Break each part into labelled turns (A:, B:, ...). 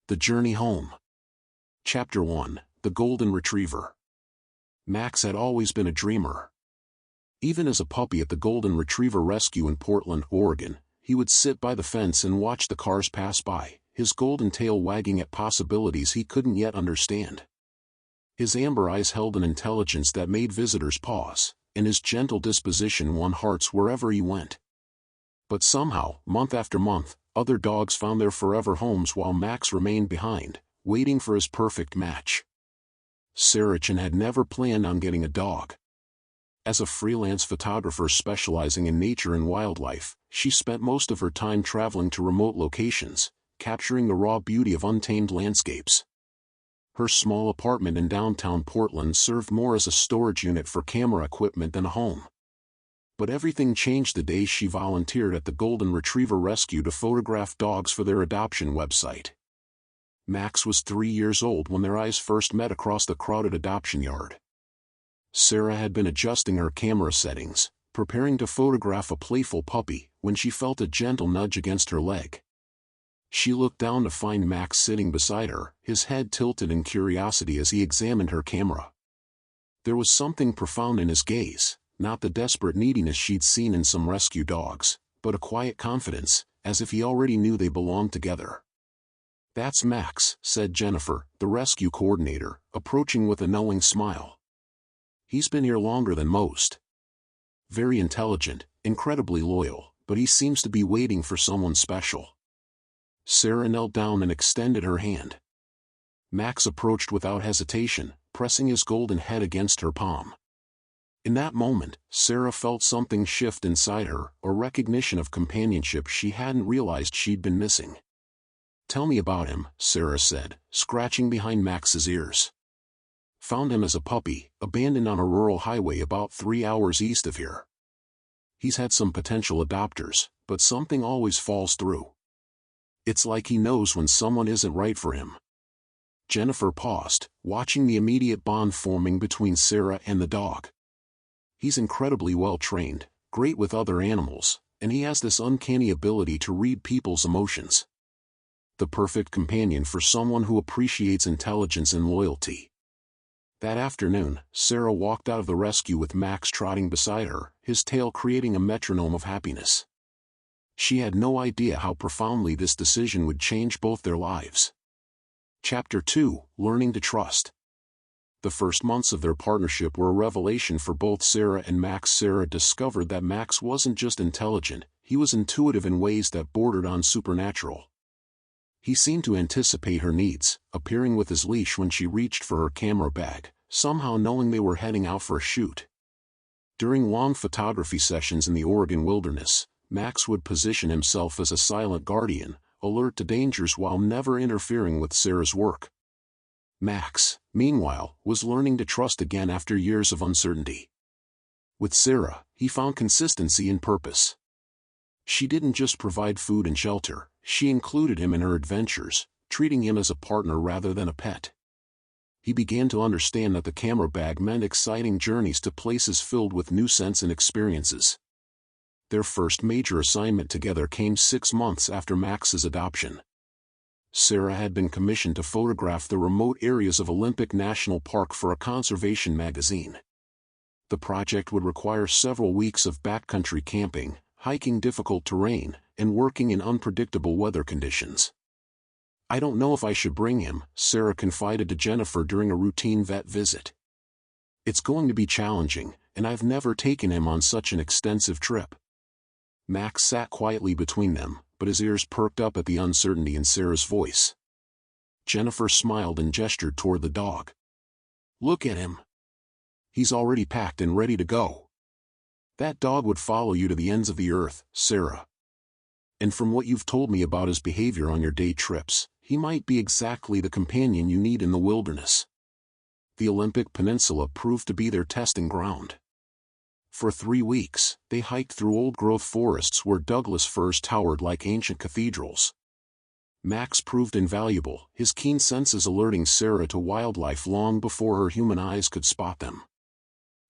A: The Journey Home. Chapter 1, The Golden Retriever. Max had always been a dreamer. Even as a puppy at the Golden Retriever Rescue in Portland, Oregon, he would sit by the fence and watch the cars pass by, his golden tail wagging at possibilities he couldn't yet understand. His amber eyes held an intelligence that made visitors pause, and his gentle disposition won hearts wherever he went. But somehow, month after month, other dogs found their forever homes while Max remained behind, waiting for his perfect match. Sarachan had never planned on getting a dog. As a freelance photographer specializing in nature and wildlife, she spent most of her time traveling to remote locations, capturing the raw beauty of untamed landscapes. Her small apartment in downtown Portland served more as a storage unit for camera equipment than a home. But everything changed the day she volunteered at the Golden Retriever Rescue to photograph dogs for their adoption website. Max was 3 years old when their eyes first met across the crowded adoption yard. Sarah had been adjusting her camera settings, preparing to photograph a playful puppy, when she felt a gentle nudge against her leg. She looked down to find Max sitting beside her, his head tilted in curiosity as he examined her camera. There was something profound in his gaze, not the desperate neediness she'd seen in some rescue dogs, but a quiet confidence, as if he already knew they belonged together. "That's Max," said Jennifer, the rescue coordinator, approaching with a knowing smile. "He's been here longer than most. Very intelligent, incredibly loyal, but he seems to be waiting for someone special." Sarah knelt down and extended her hand. Max approached without hesitation, pressing his golden head against her palm. In that moment, Sarah felt something shift inside her, a recognition of companionship she hadn't realized she'd been missing. "Tell me about him," Sarah said, scratching behind Max's ears. "Found him as a puppy, abandoned on a rural highway about 3 hours east of here. He's had some potential adopters, but something always falls through. It's like he knows when someone isn't right for him." Jennifer paused, watching the immediate bond forming between Sarah and the dog. "He's incredibly well trained, great with other animals, and he has this uncanny ability to read people's emotions. The perfect companion for someone who appreciates intelligence and loyalty." That afternoon, Sarah walked out of the rescue with Max trotting beside her, his tail creating a metronome of happiness. She had no idea how profoundly this decision would change both their lives. Chapter 2, Learning to Trust. The first months of their partnership were a revelation for both Sarah and Max. Sarah discovered that Max wasn't just intelligent, he was intuitive in ways that bordered on supernatural. He seemed to anticipate her needs, appearing with his leash when she reached for her camera bag, somehow knowing they were heading out for a shoot. During long photography sessions in the Oregon wilderness, Max would position himself as a silent guardian, alert to dangers while never interfering with Sarah's work. Max, meanwhile, was learning to trust again after years of uncertainty. With Sarah, he found consistency and purpose. She didn't just provide food and shelter, she included him in her adventures, treating him as a partner rather than a pet. He began to understand that the camera bag meant exciting journeys to places filled with new scents and experiences. Their first major assignment together came 6 months after Max's adoption. Sarah had been commissioned to photograph the remote areas of Olympic National Park for a conservation magazine. The project would require several weeks of backcountry camping, hiking difficult terrain, and working in unpredictable weather conditions. "I don't know if I should bring him," Sarah confided to Jennifer during a routine vet visit. "It's going to be challenging, and I've never taken him on such an extensive trip." Max sat quietly between them, but his ears perked up at the uncertainty in Sarah's voice. Jennifer smiled and gestured toward the dog. "Look at him. He's already packed and ready to go. That dog would follow you to the ends of the earth, Sarah. And from what you've told me about his behavior on your day trips, he might be exactly the companion you need in the wilderness." The Olympic Peninsula proved to be their testing ground. For 3 weeks, they hiked through old-growth forests where Douglas firs towered like ancient cathedrals. Max proved invaluable, his keen senses alerting Sarah to wildlife long before her human eyes could spot them.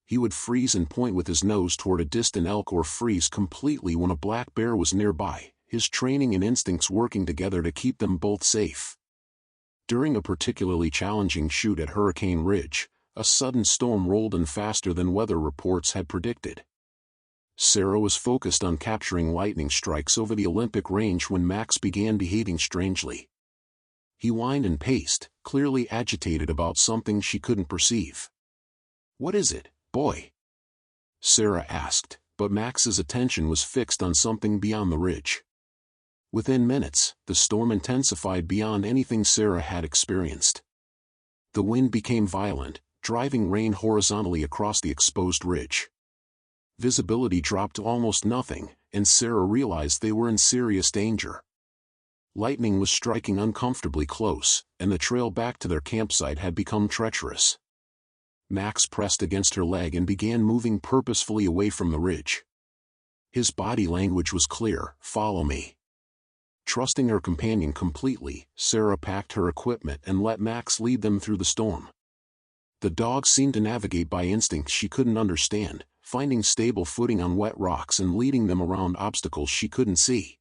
A: He would freeze and point with his nose toward a distant elk or freeze completely when a black bear was nearby, his training and instincts working together to keep them both safe. During a particularly challenging shoot at Hurricane Ridge, a sudden storm rolled in faster than weather reports had predicted. Sarah was focused on capturing lightning strikes over the Olympic range when Max began behaving strangely. He whined and paced, clearly agitated about something she couldn't perceive. "What is it, boy?" Sarah asked, but Max's attention was fixed on something beyond the ridge. Within minutes, the storm intensified beyond anything Sarah had experienced. The wind became violent, driving rain horizontally across the exposed ridge. Visibility dropped to almost nothing, and Sarah realized they were in serious danger. Lightning was striking uncomfortably close, and the trail back to their campsite had become treacherous. Max pressed against her leg and began moving purposefully away from the ridge. His body language was clear: "Follow me." Trusting her companion completely, Sarah packed her equipment and let Max lead them through the storm. The dog seemed to navigate by instinct she couldn't understand, finding stable footing on wet rocks and leading them around obstacles she couldn't see.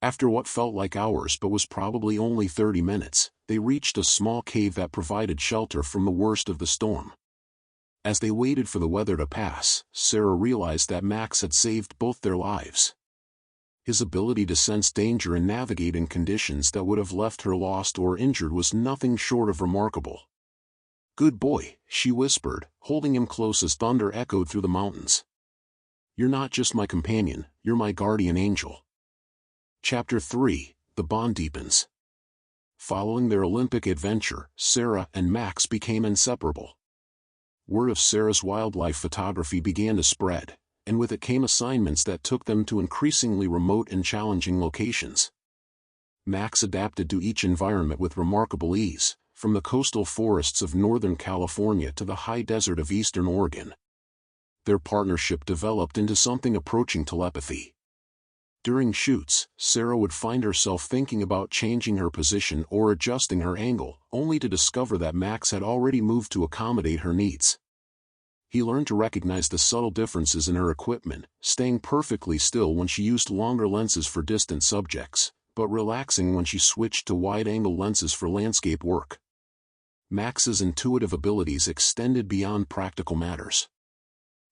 A: After what felt like hours but was probably only 30 minutes, they reached a small cave that provided shelter from the worst of the storm. As they waited for the weather to pass, Sarah realized that Max had saved both their lives. His ability to sense danger and navigate in conditions that would have left her lost or injured was nothing short of remarkable. "Good boy," she whispered, holding him close as thunder echoed through the mountains. "You're not just my companion, you're my guardian angel." Chapter 3: The Bond Deepens. Following their Olympic adventure, Sarah and Max became inseparable. Word of Sarah's wildlife photography began to spread, and with it came assignments that took them to increasingly remote and challenging locations. Max adapted to each environment with remarkable ease, from the coastal forests of Northern California to the high desert of Eastern Oregon. Their partnership developed into something approaching telepathy. During shoots, Sarah would find herself thinking about changing her position or adjusting her angle, only to discover that Max had already moved to accommodate her needs. He learned to recognize the subtle differences in her equipment, staying perfectly still when she used longer lenses for distant subjects, but relaxing when she switched to wide-angle lenses for landscape work. Max's intuitive abilities extended beyond practical matters.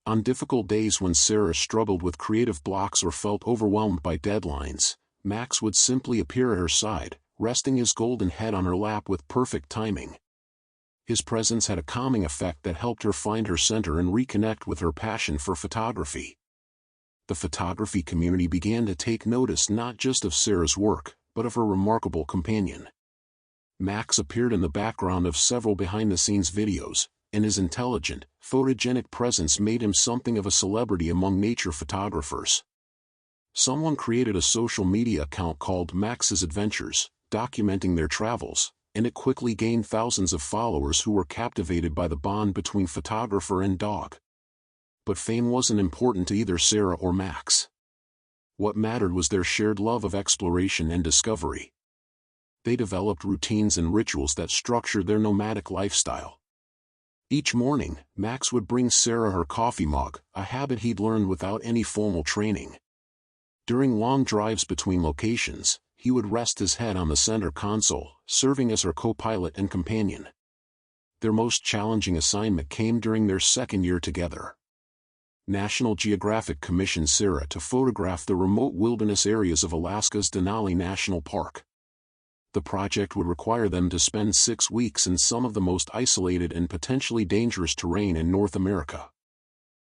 A: On difficult days when Sarah struggled with creative blocks or felt overwhelmed by deadlines, Max would simply appear at her side, resting his golden head on her lap with perfect timing. His presence had a calming effect that helped her find her center and reconnect with her passion for photography. The photography community began to take notice not just of Sarah's work, but of her remarkable companion. Max appeared in the background of several behind-the-scenes videos, and his intelligent, photogenic presence made him something of a celebrity among nature photographers. Someone created a social media account called Max's Adventures, documenting their travels, and it quickly gained thousands of followers who were captivated by the bond between photographer and dog. But fame wasn't important to either Sarah or Max. What mattered was their shared love of exploration and discovery. They developed routines and rituals that structured their nomadic lifestyle. Each morning, Max would bring Sarah her coffee mug, a habit he'd learned without any formal training. During long drives between locations, he would rest his head on the center console, serving as her co-pilot and companion. Their most challenging assignment came during their second year together. National Geographic commissioned Sarah to photograph the remote wilderness areas of Alaska's Denali National Park. The project would require them to spend 6 weeks in some of the most isolated and potentially dangerous terrain in North America.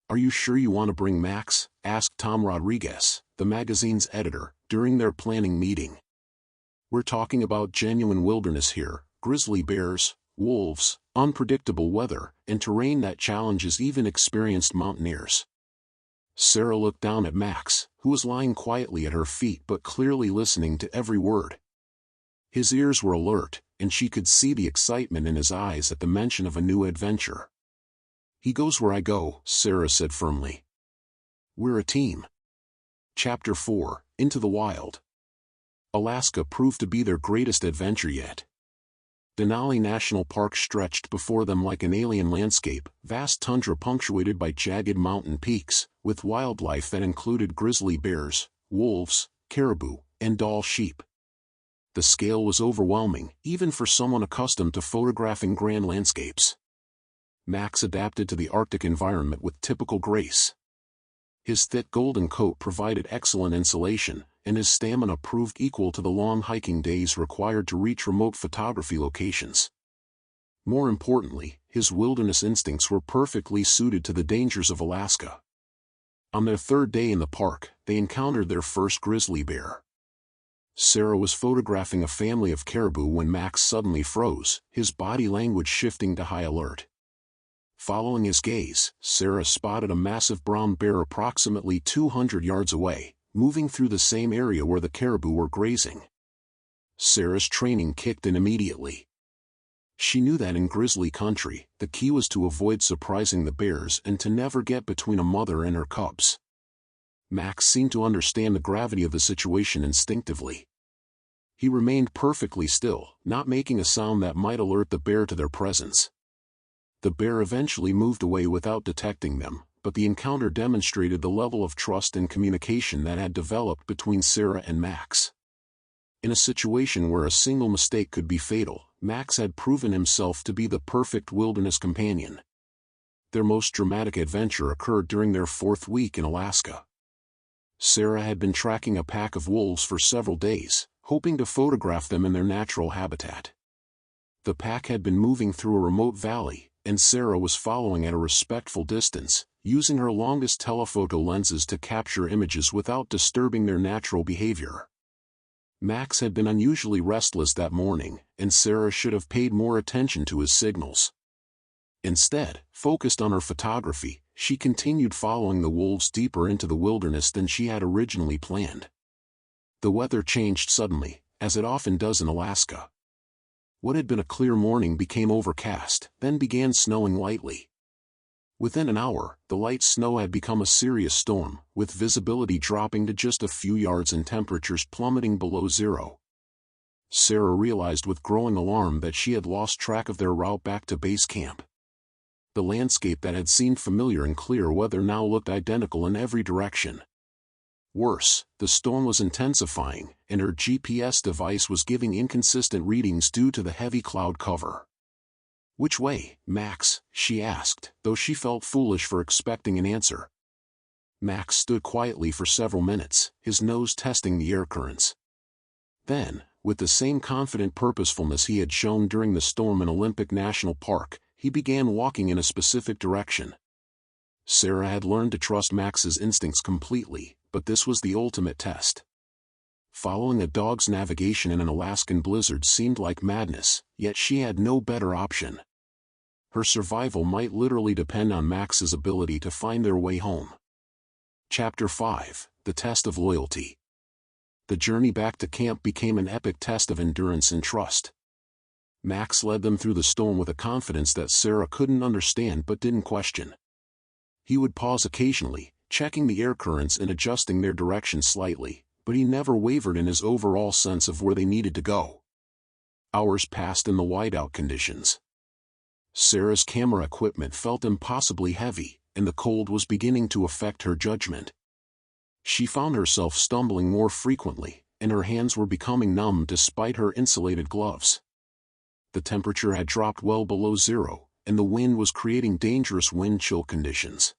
A: "Are you sure you want to bring Max?" asked Tom Rodriguez, the magazine's editor, during their planning meeting. "We're talking about genuine wilderness here, grizzly bears, wolves, unpredictable weather, and terrain that challenges even experienced mountaineers." Sarah looked down at Max, who was lying quietly at her feet but clearly listening to every word. His ears were alert, and she could see the excitement in his eyes at the mention of a new adventure. "He goes where I go," Sarah said firmly. "We're a team." Chapter 4: Into the Wild. Alaska proved to be their greatest adventure yet. Denali National Park stretched before them like an alien landscape, vast tundra punctuated by jagged mountain peaks, with wildlife that included grizzly bears, wolves, caribou, and Dall sheep. The scale was overwhelming, even for someone accustomed to photographing grand landscapes. Max adapted to the Arctic environment with typical grace. His thick golden coat provided excellent insulation, and his stamina proved equal to the long hiking days required to reach remote photography locations. More importantly, his wilderness instincts were perfectly suited to the dangers of Alaska. On their third day in the park, they encountered their first grizzly bear. Sarah was photographing a family of caribou when Max suddenly froze, his body language shifting to high alert. Following his gaze, Sarah spotted a massive brown bear approximately 200 yards away, moving through the same area where the caribou were grazing. Sarah's training kicked in immediately. She knew that in grizzly country, the key was to avoid surprising the bears and to never get between a mother and her cubs. Max seemed to understand the gravity of the situation instinctively. He remained perfectly still, not making a sound that might alert the bear to their presence. The bear eventually moved away without detecting them, but the encounter demonstrated the level of trust and communication that had developed between Sarah and Max. In a situation where a single mistake could be fatal, Max had proven himself to be the perfect wilderness companion. Their most dramatic adventure occurred during their 4th week in Alaska. Sarah had been tracking a pack of wolves for several days, hoping to photograph them in their natural habitat. The pack had been moving through a remote valley, and Sarah was following at a respectful distance, using her longest telephoto lenses to capture images without disturbing their natural behavior. Max had been unusually restless that morning, and Sarah should have paid more attention to his signals. Instead, focused on her photography, she continued following the wolves deeper into the wilderness than she had originally planned. The weather changed suddenly, as it often does in Alaska. What had been a clear morning became overcast, then began snowing lightly. Within an hour, the light snow had become a serious storm, with visibility dropping to just a few yards and temperatures plummeting below zero. Sarah realized with growing alarm that she had lost track of their route back to base camp. The landscape that had seemed familiar in clear weather now looked identical in every direction. Worse, the storm was intensifying, and her GPS device was giving inconsistent readings due to the heavy cloud cover. "Which way, Max?" she asked, though she felt foolish for expecting an answer. Max stood quietly for several minutes, his nose testing the air currents. Then, with the same confident purposefulness he had shown during the storm in Olympic National Park, he began walking in a specific direction. Sarah had learned to trust Max's instincts completely, but this was the ultimate test. Following a dog's navigation in an Alaskan blizzard seemed like madness, yet she had no better option. Her survival might literally depend on Max's ability to find their way home. Chapter 5: The Test of Loyalty. The journey back to camp became an epic test of endurance and trust. Max led them through the storm with a confidence that Sarah couldn't understand but didn't question. He would pause occasionally, checking the air currents and adjusting their direction slightly, but he never wavered in his overall sense of where they needed to go. Hours passed in the whiteout conditions. Sarah's camera equipment felt impossibly heavy, and the cold was beginning to affect her judgment. She found herself stumbling more frequently, and her hands were becoming numb despite her insulated gloves. The temperature had dropped well below zero, and the wind was creating dangerous wind chill conditions.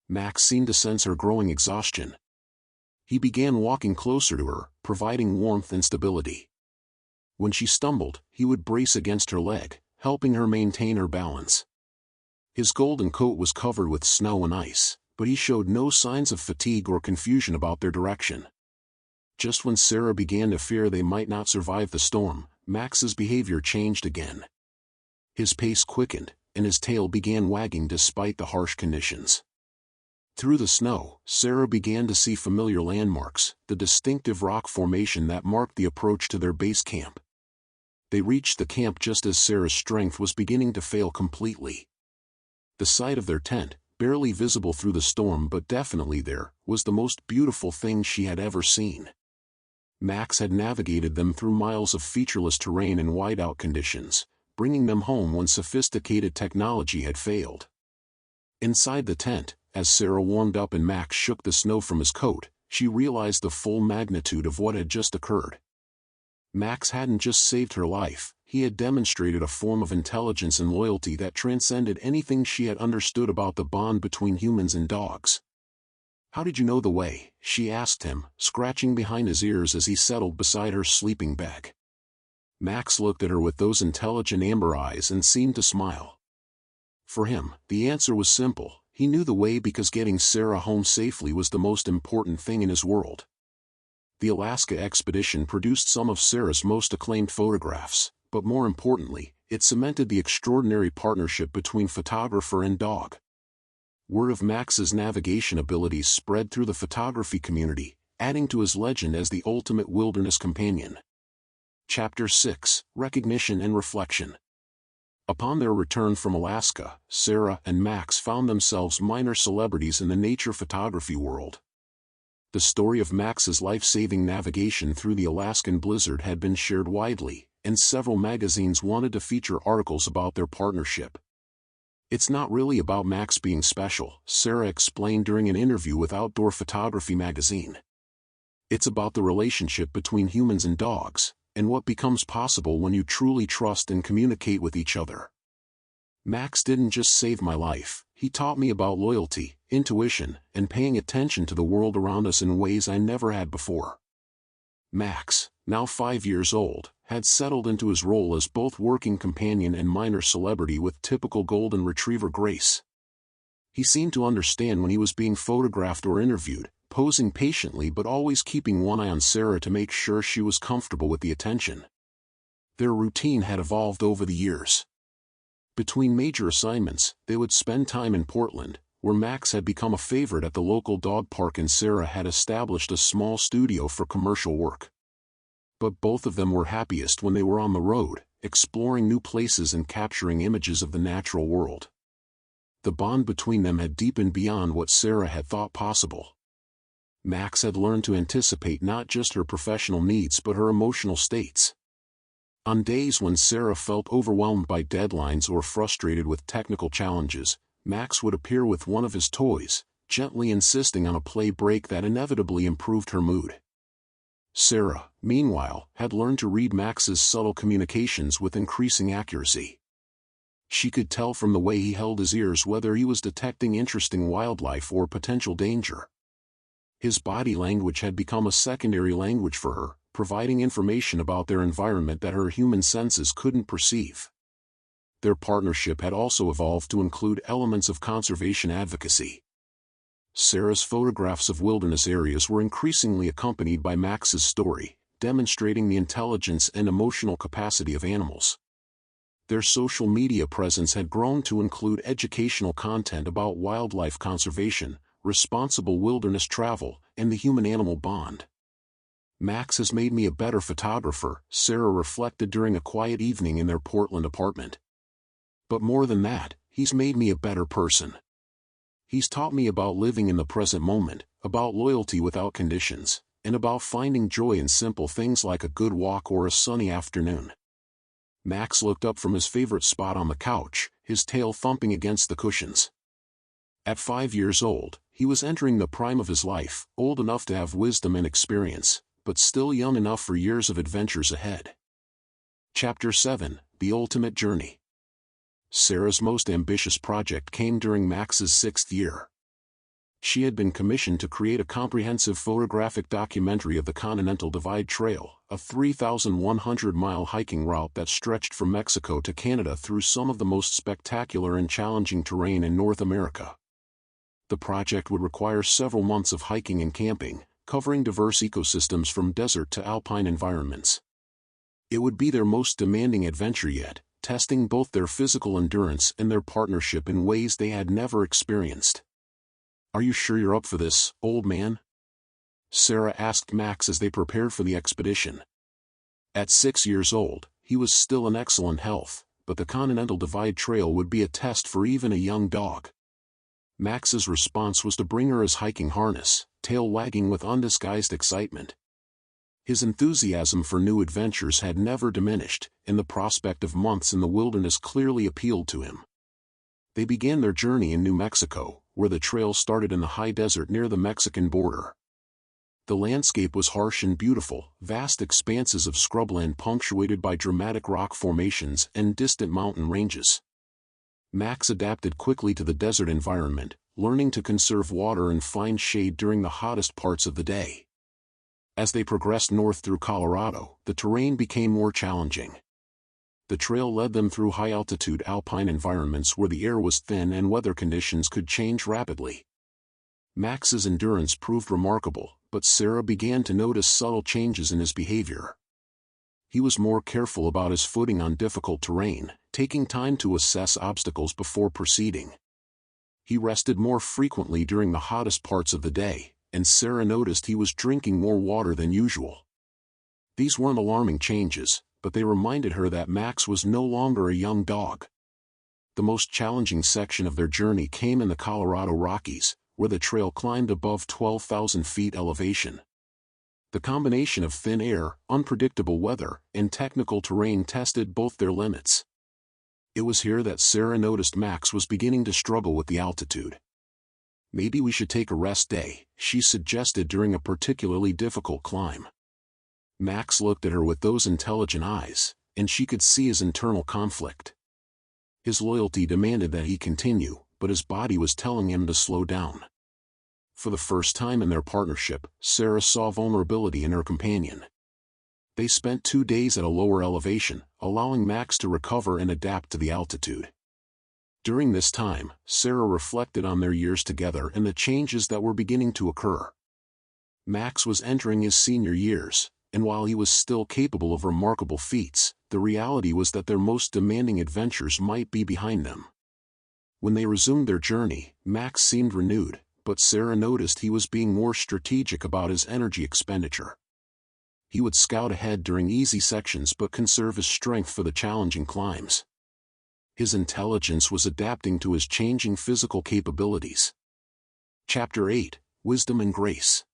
A: Max seemed to sense her growing exhaustion. He began walking closer to her, providing warmth and stability. When she stumbled, he would brace against her leg, helping her maintain her balance. His golden coat was covered with snow and ice, but he showed no signs of fatigue or confusion about their direction. Just when Sarah began to fear they might not survive the storm, Max's behavior changed again. His pace quickened, and his tail began wagging despite the harsh conditions. Through the snow, Sarah began to see familiar landmarks, the distinctive rock formation that marked the approach to their base camp. They reached the camp just as Sarah's strength was beginning to fail completely. The sight of their tent, barely visible through the storm but definitely there, was the most beautiful thing she had ever seen. Max had navigated them through miles of featureless terrain in whiteout conditions, bringing them home when sophisticated technology had failed. Inside the tent, as Sarah warmed up and Max shook the snow from his coat, she realized the full magnitude of what had just occurred. Max hadn't just saved her life, he had demonstrated a form of intelligence and loyalty that transcended anything she had understood about the bond between humans and dogs. "How did you know the way?" she asked him, scratching behind his ears as he settled beside her sleeping bag. Max looked at her with those intelligent amber eyes and seemed to smile. For him, the answer was simple. He knew the way because getting Sarah home safely was the most important thing in his world. The Alaska expedition produced some of Sarah's most acclaimed photographs, but more importantly, it cemented the extraordinary partnership between photographer and dog. Word of Max's navigation abilities spread through the photography community, adding to his legend as the ultimate wilderness companion. Chapter 6: Recognition and Reflection. Upon their return from Alaska, Sarah and Max found themselves minor celebrities in the nature photography world. The story of Max's life-saving navigation through the Alaskan blizzard had been shared widely, and several magazines wanted to feature articles about their partnership. "It's not really about Max being special," Sarah explained during an interview with Outdoor Photography magazine. "It's about the relationship between humans and dogs, and what becomes possible when you truly trust and communicate with each other. Max didn't just save my life, he taught me about loyalty, intuition, and paying attention to the world around us in ways I never had before." Max, now 5 years old, had settled into his role as both working companion and minor celebrity with typical golden retriever grace. He seemed to understand when he was being photographed or interviewed, posing patiently but always keeping one eye on Sarah to make sure she was comfortable with the attention. Their routine had evolved over the years. Between major assignments, they would spend time in Portland, where Max had become a favorite at the local dog park and Sarah had established a small studio for commercial work. But both of them were happiest when they were on the road, exploring new places and capturing images of the natural world. The bond between them had deepened beyond what Sarah had thought possible. Max had learned to anticipate not just her professional needs but her emotional states. On days when Sarah felt overwhelmed by deadlines or frustrated with technical challenges, Max would appear with one of his toys, gently insisting on a play break that inevitably improved her mood. Sarah, meanwhile, had learned to read Max's subtle communications with increasing accuracy. She could tell from the way he held his ears whether he was detecting interesting wildlife or potential danger. His body language had become a secondary language for her, providing information about their environment that her human senses couldn't perceive. Their partnership had also evolved to include elements of conservation advocacy. Sarah's photographs of wilderness areas were increasingly accompanied by Max's story, demonstrating the intelligence and emotional capacity of animals. Their social media presence had grown to include educational content about wildlife conservation, responsible wilderness travel, and the human-animal bond. "Max has made me a better photographer," Sarah reflected during a quiet evening in their Portland apartment. "But more than that, he's made me a better person. He's taught me about living in the present moment, about loyalty without conditions, and about finding joy in simple things like a good walk or a sunny afternoon." Max looked up from his favorite spot on the couch, his tail thumping against the cushions. At 5 years old, he was entering the prime of his life, old enough to have wisdom and experience, but still young enough for years of adventures ahead. Chapter 7: The Ultimate Journey. Sarah's most ambitious project came during Max's 6th year. She had been commissioned to create a comprehensive photographic documentary of the Continental Divide Trail, a 3,100-mile hiking route that stretched from Mexico to Canada through some of the most spectacular and challenging terrain in North America. The project would require several months of hiking and camping, covering diverse ecosystems from desert to alpine environments. It would be their most demanding adventure yet, testing both their physical endurance and their partnership in ways they had never experienced. "Are you sure you're up for this, old man?" Sarah asked Max as they prepared for the expedition. At 6 years old, he was still in excellent health, but the Continental Divide Trail would be a test for even a young dog. Max's response was to bring her his hiking harness, tail wagging with undisguised excitement. His enthusiasm for new adventures had never diminished, and the prospect of months in the wilderness clearly appealed to him. They began their journey in New Mexico, where the trail started in the high desert near the Mexican border. The landscape was harsh and beautiful, vast expanses of scrubland punctuated by dramatic rock formations and distant mountain ranges. Max adapted quickly to the desert environment, learning to conserve water and find shade during the hottest parts of the day. As they progressed north through Colorado, the terrain became more challenging. The trail led them through high-altitude alpine environments where the air was thin and weather conditions could change rapidly. Max's endurance proved remarkable, but Sarah began to notice subtle changes in his behavior. He was more careful about his footing on difficult terrain, taking time to assess obstacles before proceeding. He rested more frequently during the hottest parts of the day, and Sarah noticed he was drinking more water than usual. These weren't alarming changes, but they reminded her that Max was no longer a young dog. The most challenging section of their journey came in the Colorado Rockies, where the trail climbed above 12,000 feet elevation. The combination of thin air, unpredictable weather, and technical terrain tested both their limits. It was here that Sarah noticed Max was beginning to struggle with the altitude. "Maybe we should take a rest day," she suggested during a particularly difficult climb. Max looked at her with those intelligent eyes, and she could see his internal conflict. His loyalty demanded that he continue, but his body was telling him to slow down. For the first time in their partnership, Sarah saw vulnerability in her companion. They spent 2 days at a lower elevation, allowing Max to recover and adapt to the altitude. During this time, Sarah reflected on their years together and the changes that were beginning to occur. Max was entering his senior years, and while he was still capable of remarkable feats, the reality was that their most demanding adventures might be behind them. When they resumed their journey, Max seemed renewed, but Sarah noticed he was being more strategic about his energy expenditure. He would scout ahead during easy sections but conserve his strength for the challenging climbs. His intelligence was adapting to his changing physical capabilities. Chapter 8: Wisdom and Grace.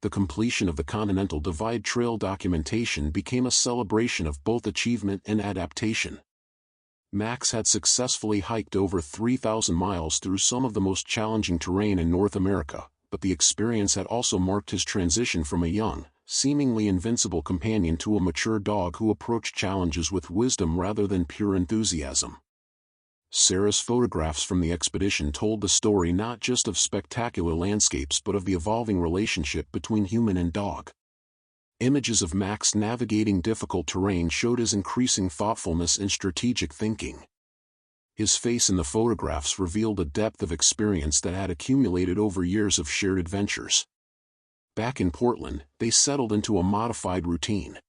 A: The completion of the Continental Divide Trail documentation became a celebration of both achievement and adaptation. Max had successfully hiked over 3,000 miles through some of the most challenging terrain in North America, but the experience had also marked his transition from a young, seemingly invincible companion to a mature dog who approached challenges with wisdom rather than pure enthusiasm. Sarah's photographs from the expedition told the story not just of spectacular landscapes but of the evolving relationship between human and dog. Images of Max navigating difficult terrain showed his increasing thoughtfulness and strategic thinking. His face in the photographs revealed a depth of experience that had accumulated over years of shared adventures. Back in Portland, they settled into a modified routine.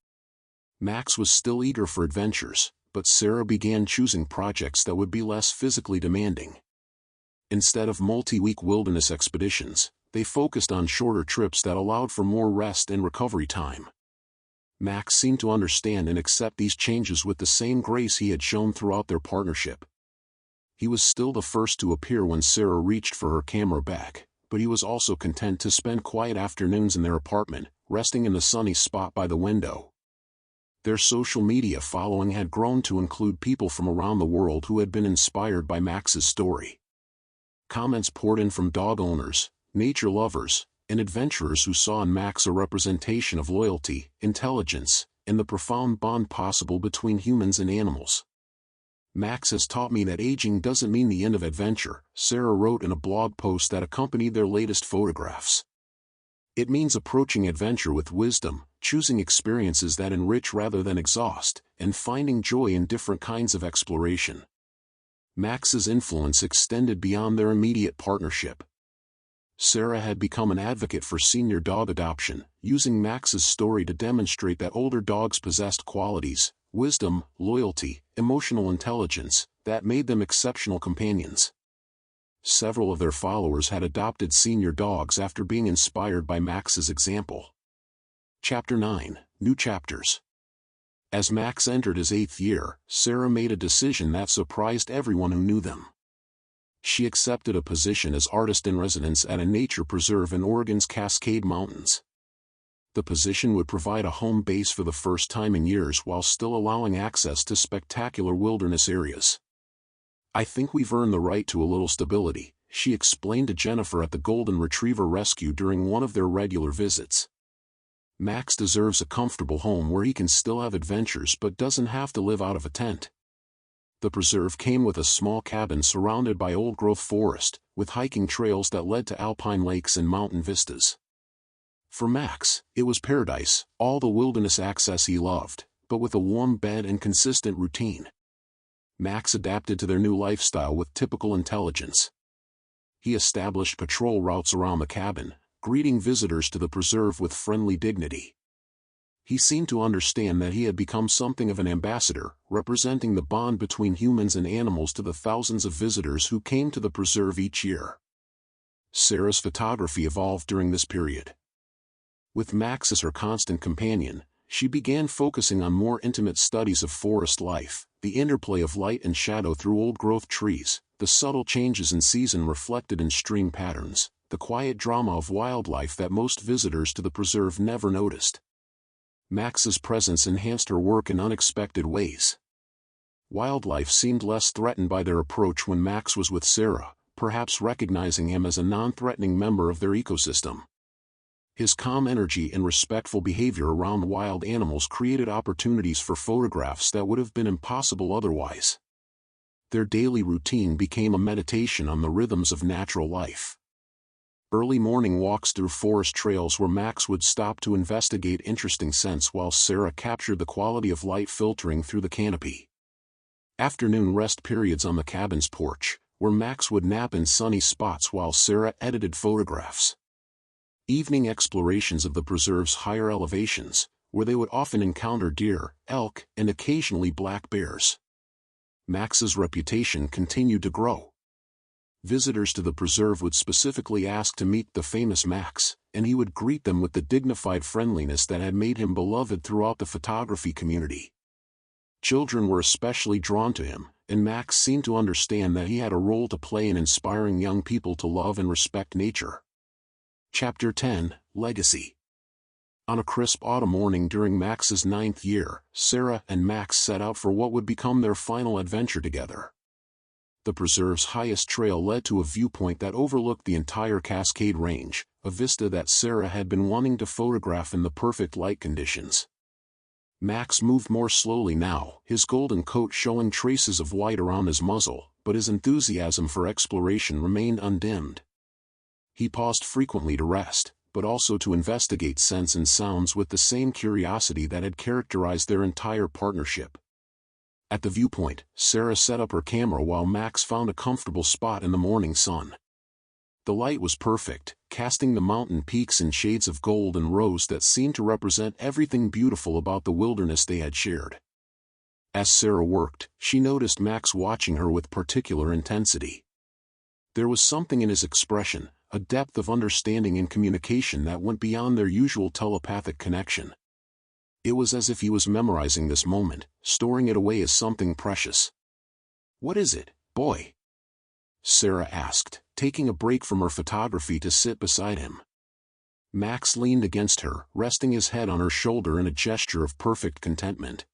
A: Max was still eager for adventures, but Sarah began choosing projects that would be less physically demanding. Instead of multi-week wilderness expeditions, they focused on shorter trips that allowed for more rest and recovery time. Max seemed to understand and accept these changes with the same grace he had shown throughout their partnership. He was still the first to appear when Sarah reached for her camera bag, but he was also content to spend quiet afternoons in their apartment, resting in the sunny spot by the window. Their social media following had grown to include people from around the world who had been inspired by Max's story. Comments poured in from dog owners, nature lovers, and adventurers who saw in Max a representation of loyalty, intelligence, and the profound bond possible between humans and animals. "Max has taught me that aging doesn't mean the end of adventure," Sarah wrote in a blog post that accompanied their latest photographs. "It means approaching adventure with wisdom, choosing experiences that enrich rather than exhaust, and finding joy in different kinds of exploration." Max's influence extended beyond their immediate partnership. Sarah had become an advocate for senior dog adoption, using Max's story to demonstrate that older dogs possessed qualities, wisdom, loyalty, emotional intelligence, that made them exceptional companions. Several of their followers had adopted senior dogs after being inspired by Max's example. Chapter 9: New Chapters. As Max entered his 8th year, Sarah made a decision that surprised everyone who knew them. She accepted a position as artist-in-residence at a nature preserve in Oregon's Cascade Mountains. The position would provide a home base for the first time in years while still allowing access to spectacular wilderness areas. "I think we've earned the right to a little stability," she explained to Jennifer at the Golden Retriever Rescue during one of their regular visits. Max deserves a comfortable home where he can still have adventures but doesn't have to live out of a tent. The preserve came with a small cabin surrounded by old-growth forest, with hiking trails that led to alpine lakes and mountain vistas. For Max, it was paradise, all the wilderness access he loved, but with a warm bed and consistent routine. Max adapted to their new lifestyle with typical intelligence. He established patrol routes around the cabin, greeting visitors to the preserve with friendly dignity. He seemed to understand that he had become something of an ambassador, representing the bond between humans and animals to the thousands of visitors who came to the preserve each year. Sarah's photography evolved during this period. With Max as her constant companion, she began focusing on more intimate studies of forest life, the interplay of light and shadow through old-growth trees, the subtle changes in season reflected in stream patterns, the quiet drama of wildlife that most visitors to the preserve never noticed. Max's presence enhanced her work in unexpected ways. Wildlife seemed less threatened by their approach when Max was with Sarah, perhaps recognizing him as a non-threatening member of their ecosystem. His calm energy and respectful behavior around wild animals created opportunities for photographs that would have been impossible otherwise. Their daily routine became a meditation on the rhythms of natural life. Early morning walks through forest trails where Max would stop to investigate interesting scents while Sarah captured the quality of light filtering through the canopy. Afternoon rest periods on the cabin's porch, where Max would nap in sunny spots while Sarah edited photographs. Evening explorations of the preserve's higher elevations, where they would often encounter deer, elk, and occasionally black bears. Max's reputation continued to grow. Visitors to the preserve would specifically ask to meet the famous Max, and he would greet them with the dignified friendliness that had made him beloved throughout the photography community. Children were especially drawn to him, and Max seemed to understand that he had a role to play in inspiring young people to love and respect nature. Chapter 10, Legacy. On a crisp autumn morning during Max's 9th year, Sarah and Max set out for what would become their final adventure together. The preserve's highest trail led to a viewpoint that overlooked the entire Cascade Range, a vista that Sarah had been wanting to photograph in the perfect light conditions. Max moved more slowly now, his golden coat showing traces of white around his muzzle, but his enthusiasm for exploration remained undimmed. He paused frequently to rest, but also to investigate scents and sounds with the same curiosity that had characterized their entire partnership. At the viewpoint, Sarah set up her camera while Max found a comfortable spot in the morning sun. The light was perfect, casting the mountain peaks in shades of gold and rose that seemed to represent everything beautiful about the wilderness they had shared. As Sarah worked, she noticed Max watching her with particular intensity. There was something in his expression, a depth of understanding and communication that went beyond their usual telepathic connection. It was as if he was memorizing this moment, storing it away as something precious. "What is it, boy?" Sarah asked, taking a break from her photography to sit beside him. Max leaned against her, resting his head on her shoulder in a gesture of perfect contentment.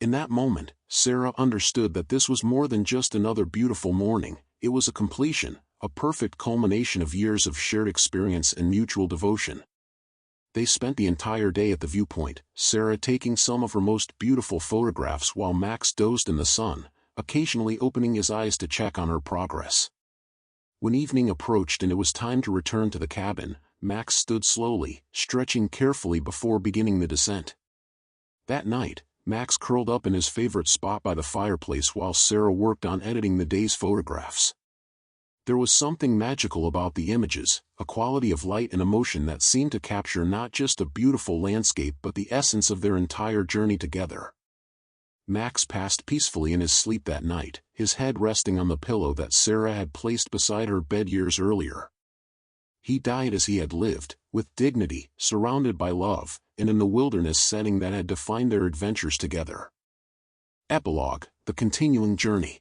A: In that moment, Sarah understood that this was more than just another beautiful morning, it was a completion, a perfect culmination of years of shared experience and mutual devotion. They spent the entire day at the viewpoint, Sarah taking some of her most beautiful photographs while Max dozed in the sun, occasionally opening his eyes to check on her progress. When evening approached and it was time to return to the cabin, Max stood slowly, stretching carefully before beginning the descent. That night, Max curled up in his favorite spot by the fireplace while Sarah worked on editing the day's photographs. There was something magical about the images, a quality of light and emotion that seemed to capture not just a beautiful landscape but the essence of their entire journey together. Max passed peacefully in his sleep that night, his head resting on the pillow that Sarah had placed beside her bed years earlier. He died as he had lived, with dignity, surrounded by love, and in the wilderness setting that had defined their adventures together. Epilogue, the continuing journey.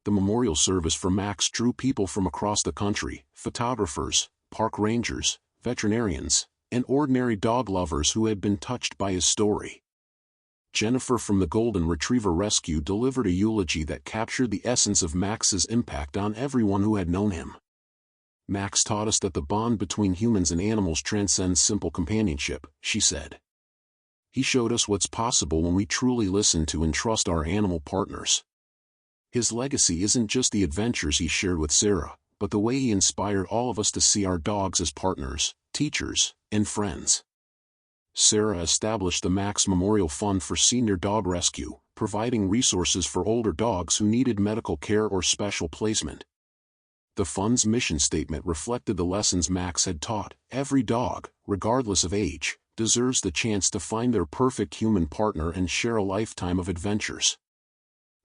A: The memorial service for Max drew people from across the country, photographers, park rangers, veterinarians, and ordinary dog lovers who had been touched by his story. Jennifer from the Golden Retriever Rescue delivered a eulogy that captured the essence of Max's impact on everyone who had known him. "Max taught us that the bond between humans and animals transcends simple companionship," she said. "He showed us what's possible when we truly listen to and trust our animal partners." His legacy isn't just the adventures he shared with Sarah, but the way he inspired all of us to see our dogs as partners, teachers, and friends. Sarah established the Max Memorial Fund for Senior Dog Rescue, providing resources for older dogs who needed medical care or special placement. The fund's mission statement reflected the lessons Max had taught: every dog, regardless of age, deserves the chance to find their perfect human partner and share a lifetime of adventures.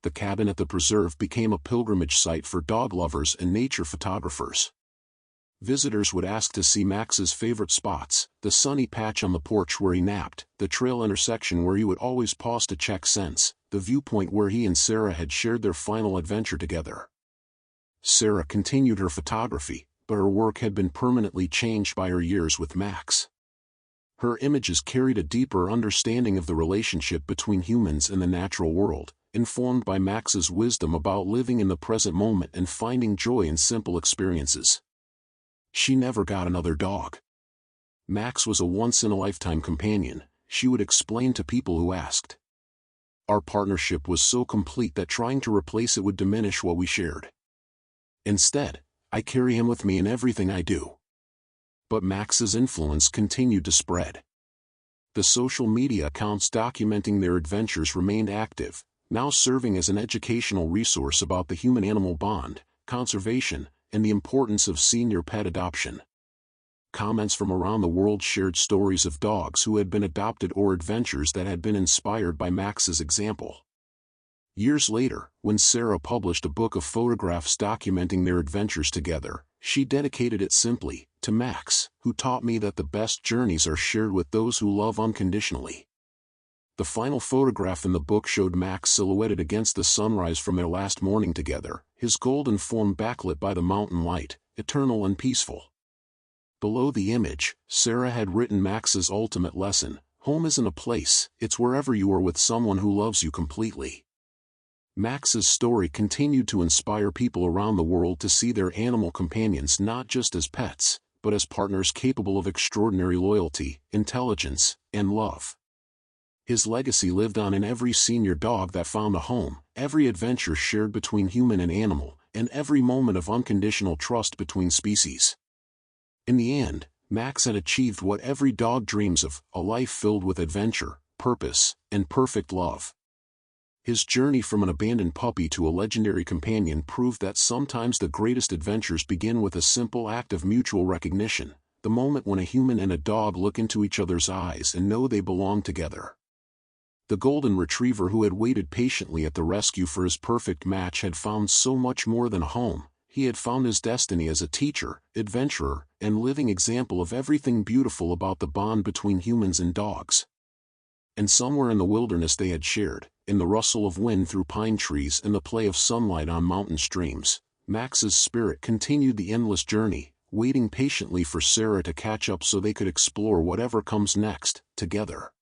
A: The cabin at the preserve became a pilgrimage site for dog lovers and nature photographers. Visitors would ask to see Max's favorite spots: the sunny patch on the porch where he napped, the trail intersection where he would always pause to check scents, the viewpoint where he and Sarah had shared their final adventure together. Sarah continued her photography, but her work had been permanently changed by her years with Max. Her images carried a deeper understanding of the relationship between humans and the natural world, informed by Max's wisdom about living in the present moment and finding joy in simple experiences. She never got another dog. Max was a once-in-a-lifetime companion, she would explain to people who asked. Our partnership was so complete that trying to replace it would diminish what we shared. Instead, I carry him with me in everything I do. But Max's influence continued to spread. The social media accounts documenting their adventures remained active, now serving as an educational resource about the human-animal bond, conservation, and the importance of senior pet adoption. Comments from around the world shared stories of dogs who had been adopted or adventures that had been inspired by Max's example. Years later, when Sarah published a book of photographs documenting their adventures together, she dedicated it simply to Max, who taught me that the best journeys are shared with those who love unconditionally. The final photograph in the book showed Max silhouetted against the sunrise from their last morning together, his golden form backlit by the mountain light, eternal and peaceful. Below the image, Sarah had written Max's ultimate lesson: home isn't a place, it's wherever you are with someone who loves you completely. Max's story continued to inspire people around the world to see their animal companions not just as pets, but as partners capable of extraordinary loyalty, intelligence, and love. His legacy lived on in every senior dog that found a home, every adventure shared between human and animal, and every moment of unconditional trust between species. In the end, Max had achieved what every dog dreams of: a life filled with adventure, purpose, and perfect love. His journey from an abandoned puppy to a legendary companion proved that sometimes the greatest adventures begin with a simple act of mutual recognition, the moment when a human and a dog look into each other's eyes and know they belong together. The Golden Retriever who had waited patiently at the rescue for his perfect match had found so much more than a home. He had found his destiny as a teacher, adventurer, and living example of everything beautiful about the bond between humans and dogs. And somewhere in the wilderness they had shared, in the rustle of wind through pine trees and the play of sunlight on mountain streams, Max's spirit continued the endless journey, waiting patiently for Sarah to catch up so they could explore whatever comes next, together.